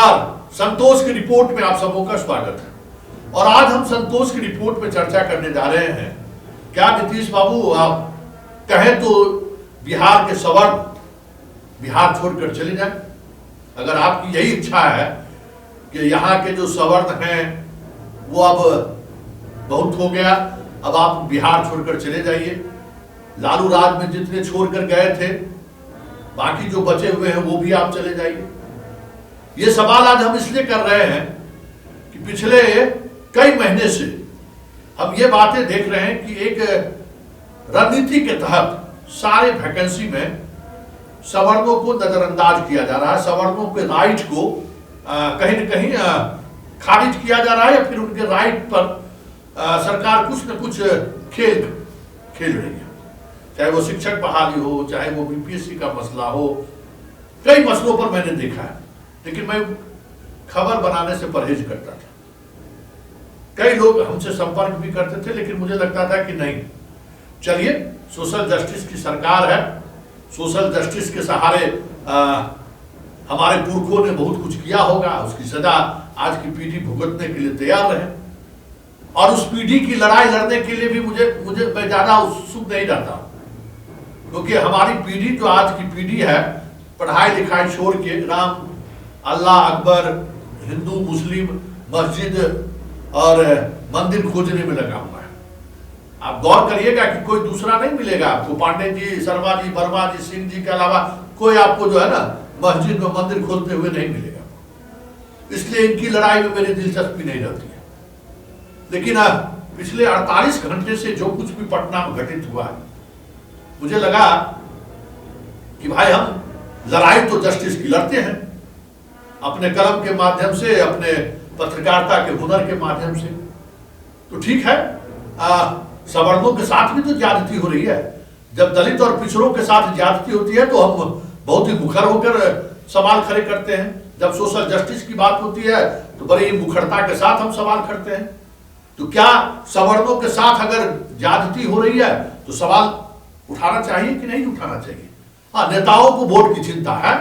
नमस्कार, संतोष की रिपोर्ट में आप सबों का स्वागत है। और आज हम संतोष की रिपोर्ट में चर्चा करने जा रहे हैं। क्या नीतीश बाबू आप कहें तो बिहार के सवर्ण बिहार छोड़कर चले जाएं? अगर आपकी यही इच्छा है कि यहाँ के जो सवर्ण हैं वो अब बहुत हो गया, अब आप बिहार छोड़कर चले जाइए। लालू राज में जितने छोड़कर गए थे, बाकी जो बचे हुए हैं वो भी आप चले जाइए। ये सवाल आज हम इसलिए कर रहे हैं कि पिछले कई महीने से हम ये बातें देख रहे हैं कि एक रणनीति के तहत सारे वैकेंसी में सवर्णों को नजरअंदाज किया जा रहा है, सवर्णों के राइट को कहीं न कहीं खारिज किया जा रहा है, या फिर उनके राइट पर सरकार कुछ न कुछ खेल रही है। चाहे वो शिक्षक बहाली हो, चाहे वो बीपीएससी का मसला हो, कई मसलों पर मैंने देखा है। लेकिन मैं खबर बनाने से परहेज करता था। कई लोग हमसे संपर्क भी करते थे, लेकिन मुझे लगता था कि नहीं, चलिए सोशल जस्टिस की सरकार है, सोशल जस्टिस के सहारे हमारे पुरखों ने बहुत कुछ किया होगा, उसकी सजा आज की पीढ़ी भुगतने के लिए तैयार रहे। और उस पीढ़ी की लड़ाई लड़ने के लिए भी मुझे मैं ज्यादा उत्सुक नहीं रहता, क्योंकि हमारी पीढ़ी जो आज की पीढ़ी है, पढ़ाई लिखाई छोड़ के राम, अल्लाह अकबर, हिंदू मुस्लिम, मस्जिद और मंदिर खोजने में लगा हुआ है। आप गौर करिएगा कि कोई दूसरा नहीं मिलेगा आपको, पांडे जी, शर्मा जी, वर्मा जी, सिंह जी के अलावा कोई आपको जो है ना मस्जिद में मंदिर खोलते हुए नहीं मिलेगा। इसलिए इनकी लड़ाई में मेरी दिलचस्पी नहीं रहती है। लेकिन पिछले 48 घंटे से जो कुछ भी पटना में घटित हुआ है, मुझे लगा कि भाई हम लड़ाई तो जस्टिस की लड़ते हैं, अपने कलम के माध्यम से, अपने पत्रकारिता के हुनर के माध्यम से, तो ठीक है। सवर्णों के साथ भी तो ज्यादती हो रही है। जब दलित और पिछड़ों के साथ ज्यादती होती है तो हम बहुत ही मुखर होकर सवाल खड़े करते हैं। जब सोशल जस्टिस की बात होती है तो बड़ी ही मुखरता के साथ हम सवाल करते हैं। तो क्या सवर्णों के साथ अगर ज्यादती हो रही है तो सवाल उठाना चाहिए कि नहीं उठाना चाहिए? हाँ, नेताओं को वोट की चिंता है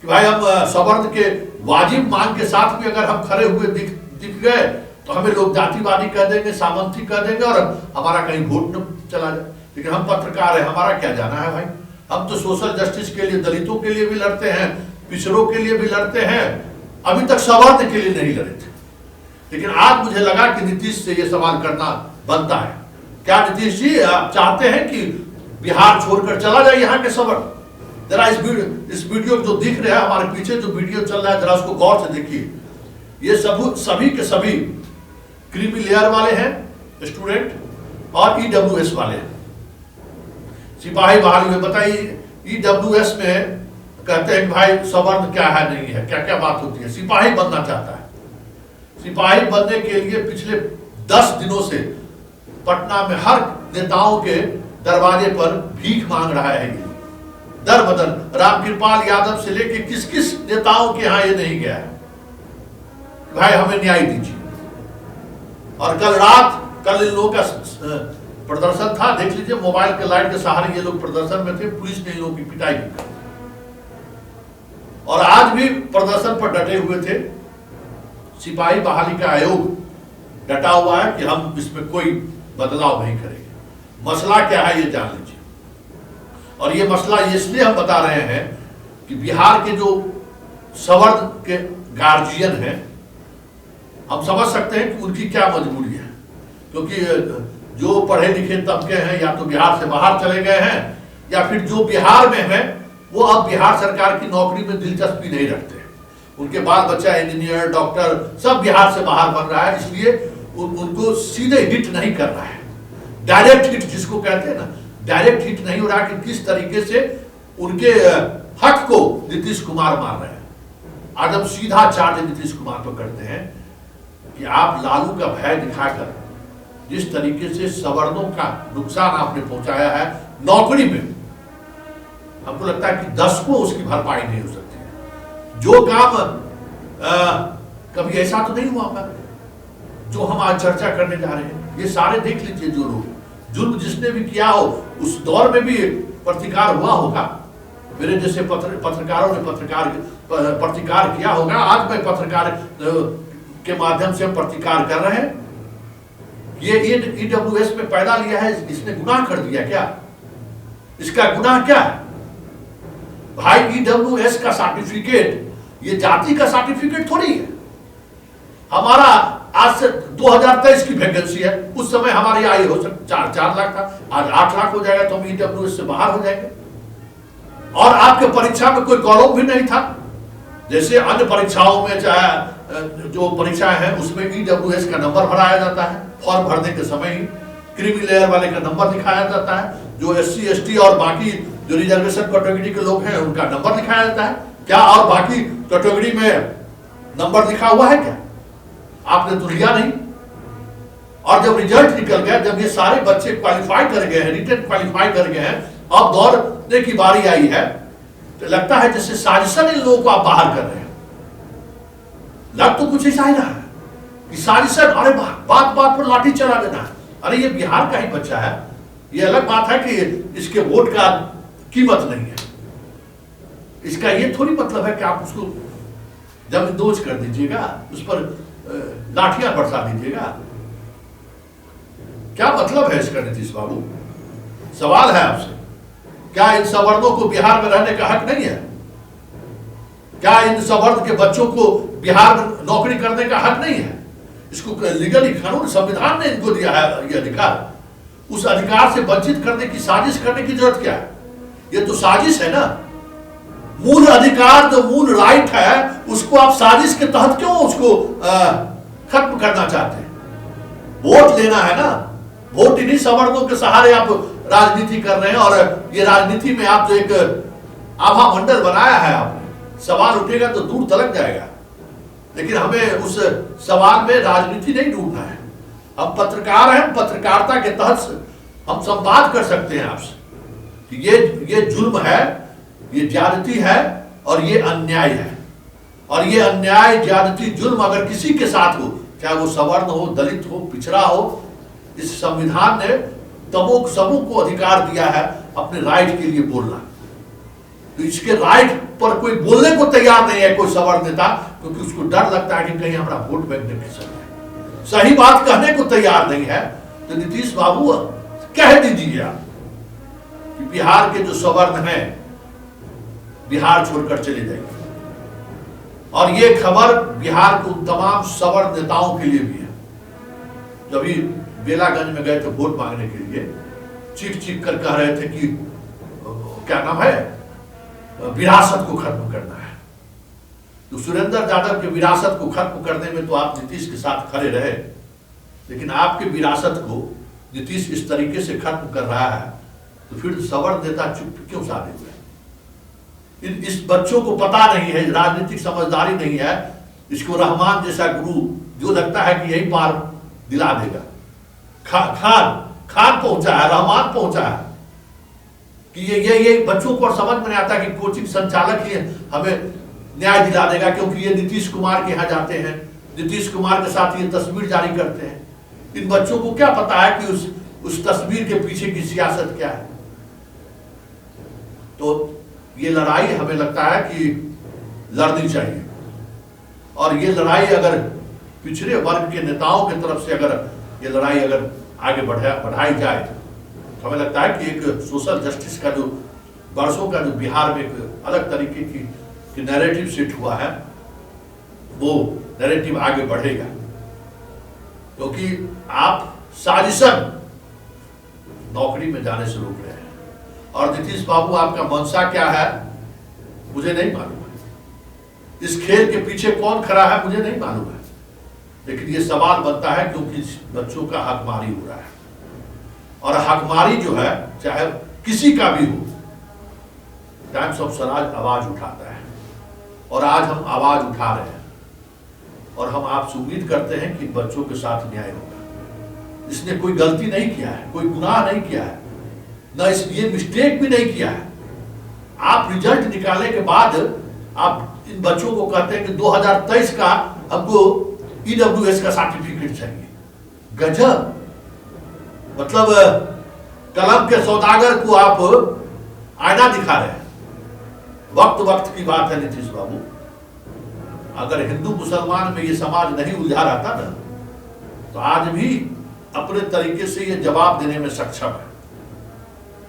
कि भाई हम सवर्ण के वाजिब मांग के साथ भी अगर हम खड़े हुए दिख गए तो हमें लोग जातिवादी कह देंगे, सामंती कह देंगे और हमारा कहीं वोट न चला जाए। लेकिन हम पत्रकार हैं, हमारा क्या जाना है भाई? हम तो सोशल जस्टिस के लिए दलितों के लिए भी लड़ते हैं, पिछड़ों के लिए भी लड़ते हैं, अभी तक सवर्ण के लिए नहीं लड़े थे। लेकिन आज मुझे लगा कि नीतीश से ये सवाल करना बनता है। क्या नीतीश जी आप चाहते हैं कि बिहार छोड़कर चला जाए यहाँ के सवर्ण? जरा इस वीडियो जो दिख रहा है, हमारे पीछे जो वीडियो चल रहा है, जरा उसको गौर से देखिए। ये सभी के सभी क्रीमी लेयर वाले हैं स्टूडेंट और ईडब्ल्यूएस वाले हैं। सिपाही बहाली में बताइए, ईडब्ल्यूएस में कहते हैं कि भाई सवर्ण क्या है नहीं है, क्या क्या बात होती है। सिपाही बनना चाहता है, सिपाही बनने के लिए पिछले 10 दिनों से पटना में हर नेताओं के दरवाजे पर भीख मांग रहा है। दर बदर रामकृपाल यादव से लेके किस किस नेताओं के यहाँ ये नहीं गया है, भाई हमें न्याय दीजिए। और कल इन लोगों का प्रदर्शन था, देख लीजिए, मोबाइल के लाइट के सहारे ये लोग प्रदर्शन में थे, पुलिस ने इन लोगों की पिटाई की। और आज भी प्रदर्शन पर डटे हुए थे। सिपाही बहाली का आयोग डटा हुआ है कि हम इसमें कोई बदलाव नहीं करेंगे। मसला क्या है ये जान लीजिए। और ये मसला इसलिए हम बता रहे हैं कि बिहार के जो सवर्ण के गार्जियन हैं, हम समझ सकते हैं कि उनकी क्या मजबूरी है। क्योंकि जो पढ़े लिखे तबके हैं या तो बिहार से बाहर चले गए हैं, या फिर जो बिहार में हैं वो अब बिहार सरकार की नौकरी में दिलचस्पी नहीं रखते। उनके बाल बच्चा इंजीनियर, डॉक्टर सब बिहार से बाहर बन रहा है, इसलिए उनको सीधे हिट नहीं कर रहा है। डायरेक्ट हिट जिसको कहते हैं ना, डायरेक्ट हिट नहीं हो रहा कि किस तरीके से उनके हक को नीतीश कुमार मार रहे हैं। आज हम सीधा चार्ज नीतीश कुमार पर करते हैं कि आप लालू का भय दिखाकर जिस तरीके से सवर्णों का नुकसान आपने पहुंचाया है नौकरी में, हमको लगता है कि 10 को उसकी भरपाई नहीं हो सकती। जो काम कभी ऐसा तो नहीं हुआ होगा जो हम आज चर्चा करने जा रहे हैं। ये सारे देख लीजिए, जो लोग जुर्म जिसने भी किया हो उस दौर में भी प्रतिकार हुआ होगा, मेरे जैसे पत्रकारों ने प्रतिकार किया होगा, आज मैं पत्रकार के माध्यम से हम प्रतिकार कर रहे हैं। ये ईडब्ल्यूएस में पैदा लिया है, इसने गुनाह कर दिया क्या? इसका गुनाह क्या है भाई? ईडब्ल्यूएस का सर्टिफिकेट ये जाति का सर्टिफिकेट थोड़ी है। हमारा आज से 2023 की वैकेंसी है, उस समय हमारी आयु हो सकती 4 लाख था, आज 8 लाख हो जाएगा तो हम ईडब्ल्यूएस से बाहर हो जाएंगे। और आपके परीक्षा में कोई कॉलम भी नहीं था, जैसे अन्य परीक्षाओं में चाहे जो परीक्षाएं हैं उसमें ईडब्ल्यूएस का नंबर भराया जाता है, फॉर्म भरने के समय ही क्रीमी लेयर वाले का नंबर दिखाया जाता है, जो SC ST और बाकी जो रिजर्वेशन कैटेगरी के लोग हैं उनका नंबर दिखाया जाता है क्या? और बाकी कैटेगरी में नंबर लिखा हुआ है क्या? आपने तो लिया नहीं। और जब रिजल्ट निकल गया, जब ये सारे बच्चे क्वालिफाई कर गए हैं, रिटन क्वालिफाई कर गए हैं, अब दौड़ने की बारी आई है, तो लगता है जैसे साजिशन इन लोगों को आप बाहर कर रहे हैं। लग तो कुछ ऐसा ही रहा है कि साजिशन, अरे बात बात पर लाठी चला देना है। अरे ये बिहार का ही बच्चा है, ये अलग बात है कि इसके वोट का कीमत नहीं है। इसका ये थोड़ी मतलब है कि आप उसको जबरदोज कर दीजिएगा, उस पर लाठियां बरसा दीजिएगा। क्या मतलब है इसका नीतीश बाबू? सवाल है आपसे, क्या इन सवर्णों को बिहार में रहने का हक नहीं है? क्या इन सवर्ण के बच्चों को बिहार में नौकरी करने का हक नहीं है? इसको लीगली कानून संविधान ने इनको दिया है ये अधिकार। उस अधिकार से वंचित करने की साजिश करने की जरूरत क्या है? ये तो साजिश है ना। मूल अधिकार जो मूल राइट है उसको आप साजिश के तहत क्यों उसको खत्म करना चाहते हैं? वोट लेना है ना, वोट इन्हीं सवर्णों के सहारे आप राजनीति कर रहे हैं। और ये राजनीति में आप जो एक आभा मंडल बनाया है आपने, सवाल उठेगा तो दूर तलक जाएगा। लेकिन हमें उस सवाल में राजनीति नहीं ढूंढना है। हम पत्रकार हैं, पत्रकारिता के तहत हम संवाद कर सकते हैं आपसे कि ये जुल्म है, ये ज्यादती है और ये अन्याय है। और ये अन्याय, ज्यादती, जुल्म अगर किसी के साथ हो, चाहे वो सवर्ण हो, दलित हो, पिछड़ा हो, इस संविधान ने सबको अधिकार दिया है अपने राइट के लिए बोलना। तो इसके राइट पर कोई बोलने को तैयार नहीं है, कोई सवर्ण नेता, क्योंकि उसको डर लगता है कि कहीं हमारा वोट बैंक नहीं खिसक जाए। सही बात कहने को तैयार नहीं है। तो नीतीश बाबू कह दीजिए आप कि बिहार के जो सवर्ण हैं बिहार छोड़कर चले जाएंगे। और ये खबर बिहार के तमाम सवर्ण नेताओं के लिए भी है। जब बेलागंज में गए थे वोट मांगने के लिए, चीख कर कह रहे थे कि क्या नाम है, विरासत को खत्म करना है। तो सुरेंद्र यादव के विरासत को खत्म करने में तो आप नीतीश के साथ खड़े रहे, लेकिन आपके विरासत को नीतीश इस तरीके से खत्म कर रहा है, तो फिर सवर्ण नेता चुप क्यों साधे हुए? इस बच्चों को पता नहीं है, राजनीतिक समझदारी नहीं है। इसको रहमान जैसा गुरु जो लगता है कि यही पार दिला देगा। खान पहुंचा है, रहमान पहुंचा है कि ये बच्चों को समझ में नहीं आता कि कोचिंग संचालक ही हमें न्याय दिला देगा, क्योंकि ये नीतीश कुमार के यहाँ जाते हैं, नीतीश कुमार के साथ ये तस्वीर जारी करते हैं। इन बच्चों को क्या पता है कि उस तस्वीर के पीछे की सियासत क्या है? तो ये लड़ाई हमें लगता है कि लड़नी चाहिए। और ये लड़ाई अगर पिछड़े वर्ग के नेताओं की तरफ से अगर ये लड़ाई अगर आगे बढ़ाई जाए, तो हमें लगता है कि एक सोशल जस्टिस का जो वर्षों का जो बिहार में एक अलग तरीके की नैरेटिव सेट हुआ है, वो नैरेटिव आगे बढ़ेगा। क्योंकि आप साजिशन नौकरी में जाने से रोक रहे हैं। और नीतीश बाबू आपका मंशा क्या है मुझे नहीं मालूम है। इस खेल के पीछे कौन खड़ा है मुझे नहीं मालूम है। लेकिन ये सवाल बनता है क्योंकि बच्चों का हकमारी हो रहा है। और हकमारी जो है, चाहे किसी का भी हो, टाइम्स ऑफ स्वराज आवाज उठाता है। और आज हम आवाज उठा रहे हैं और हम आपसे उम्मीद करते हैं कि बच्चों के साथ न्याय होगा। इसने कोई गलती नहीं किया है, कोई गुनाह नहीं किया है, न ये मिस्टेक भी नहीं किया है। आप रिजल्ट निकालने के बाद आप इन बच्चों को कहते हैं कि 2023 का हमको ईडब्ल्यूएस का सर्टिफिकेट चाहिए। गजब! मतलब कलम के सौदागर को आप आईना दिखा रहे हैं। वक्त वक्त की बात है नीतीश बाबू। अगर हिंदू मुसलमान में ये समाज नहीं उलझा रहता ना, तो आज भी अपने तरीके से ये जवाब देने में सक्षम है।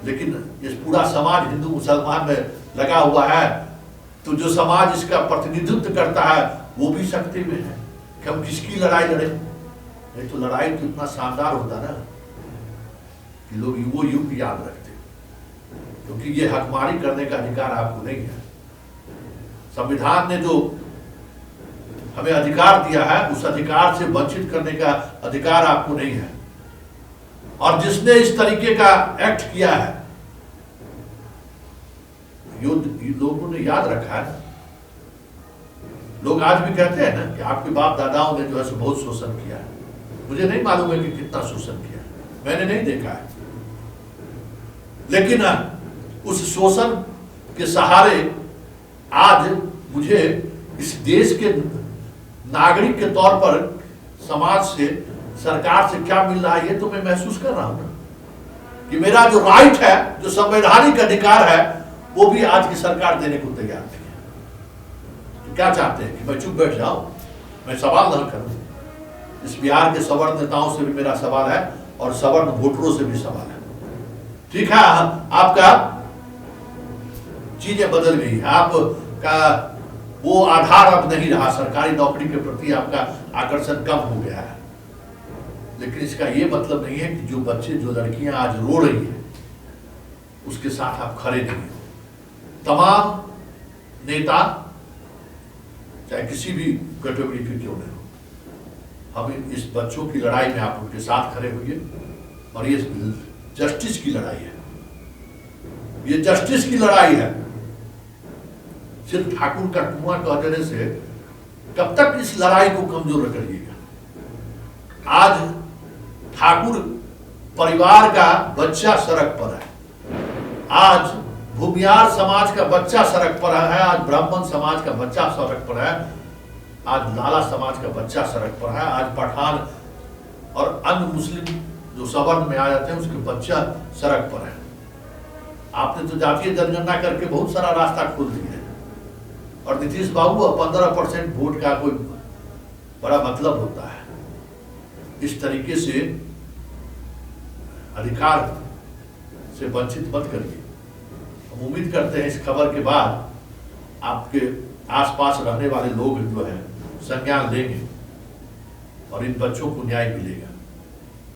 लेकिन इस पूरा समाज हिंदू मुसलमान में लगा हुआ है, तो जो समाज इसका प्रतिनिधित्व करता है वो भी शक्ति में है कि हम किसकी लड़ाई लड़े। नहीं तो लड़ाई तो इतना शानदार होता ना कि लोग वो युग याद रखते, क्योंकि ये हकमारी करने का अधिकार आपको नहीं है। संविधान ने जो हमें अधिकार दिया है, उस अधिकार से वंचित करने का अधिकार आपको नहीं है। और जिसने इस तरीके का एक्ट किया है, लोगों ने याद रखा है। लोग आज भी कहते हैं ना कि आपके बाप दादाओं ने जो है सो बहुत शोषण किया है। मुझे नहीं मालूम है कि कितना शोषण किया है, मैंने नहीं देखा है। लेकिन उस शोषण के सहारे आज मुझे इस देश के नागरिक के तौर पर समाज से, सरकार से क्या मिल रहा है, ये तो मैं महसूस कर रहा हूं ना कि मेरा जो राइट है, जो संवैधानिक अधिकार है, वो भी आज की सरकार देने को तैयार नहीं है। तो क्या चाहते हैं कि मैं चुप बैठ जाऊं, मैं सवाल न करूं? इस बिहार के सवर्ण नेताओं से भी मेरा सवाल है और सवर्ण वोटरों से भी सवाल है। ठीक है, आपका चीजें बदल गई, आपका वो आधार अब नहीं रहा, सरकारी नौकरी के प्रति आपका आकर्षण कम हो गया है। लेकिन इसका ये मतलब नहीं है कि जो बच्चे, जो लड़कियां आज रो रही हैं, उसके साथ आप खड़े नहीं हो। तमाम नेता, चाहे किसी भी कैटेगरी के क्यों नहीं हो, हम इस बच्चों की लड़ाई में आप उनके साथ खड़े होइए। और ये जस्टिस की लड़ाई है, ये जस्टिस की लड़ाई है। सिर्फ ठाकुर का कुआं कहने से कब तक इस लड़ाई को कमजोर करिएगा? आज ठाकुर परिवार का बच्चा सड़क पर है, आज भूमियार समाज का बच्चा सड़क पर है, आज ब्राह्मण समाज का बच्चा सड़क पर है, आज लाला समाज का बच्चा सड़क पर है, आज पठान और अन्य मुस्लिम जो सवर्ण में आ जाते हैं उसके बच्चा सड़क पर है। आपने तो जातीय जनगणना करके बहुत सारा रास्ता खोल दिया है। और नीतीश बाबू 15% वोट का कोई बड़ा मतलब होता है? इस तरीके से अधिकार से वंचित मत करिए। हम उम्मीद करते हैं इस खबर के बाद आपके आसपास रहने वाले लोग जो हैं संज्ञान लेंगे और इन बच्चों को न्याय मिलेगा।